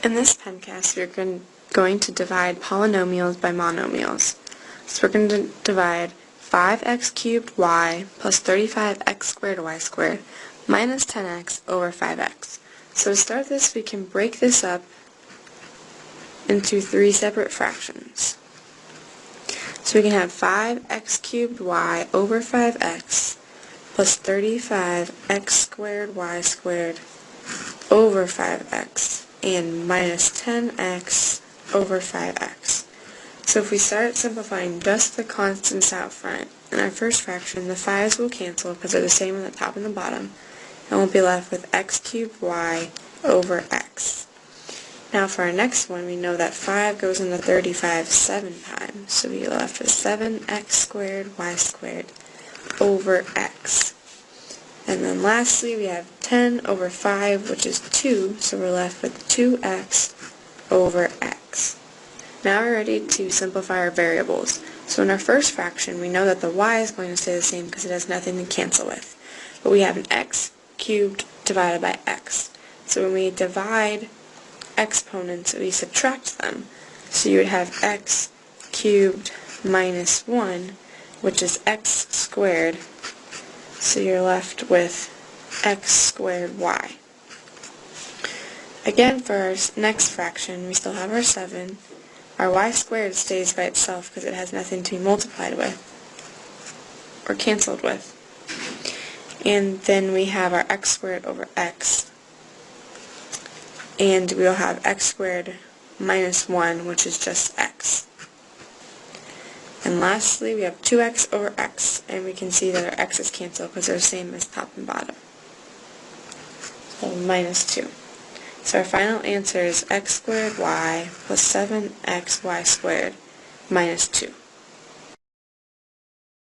In this pencast, we're going to divide polynomials by monomials. So we're going to divide 5x cubed y plus 35x squared y squared minus 10x over 5x. So to start this, we can break this up into three separate fractions. So we can have 5x cubed y over 5x plus 35x squared y squared over 5x and minus 10x over 5x. So if we start simplifying just the constants out front, in our first fraction the 5's will cancel because they're the same on the top and the bottom, and we'll be left with x cubed y over x. Now for our next one, we know that 5 goes into 35 7 times, so we're left with 7x squared y squared over x. And then lastly, we have 10 over 5, which is 2, so we're left with 2x over x. Now we're ready to simplify our variables. So in our first fraction, we know that the y is going to stay the same because it has nothing to cancel with. But we have an x cubed divided by x. So when we divide exponents, we subtract them. So you would have x cubed minus 1, which is x squared. So you're left with x squared y. Again, for our next fraction, we still have our 7. Our y squared stays by itself because it has nothing to be multiplied with or canceled with. And then we have our x squared over x. And we'll have x squared minus 1, which is just x. And lastly, we have 2x over x, and we can see that our x's cancel because they're the same as top and bottom. So minus 2. So our final answer is x squared y plus 7xy squared minus 2.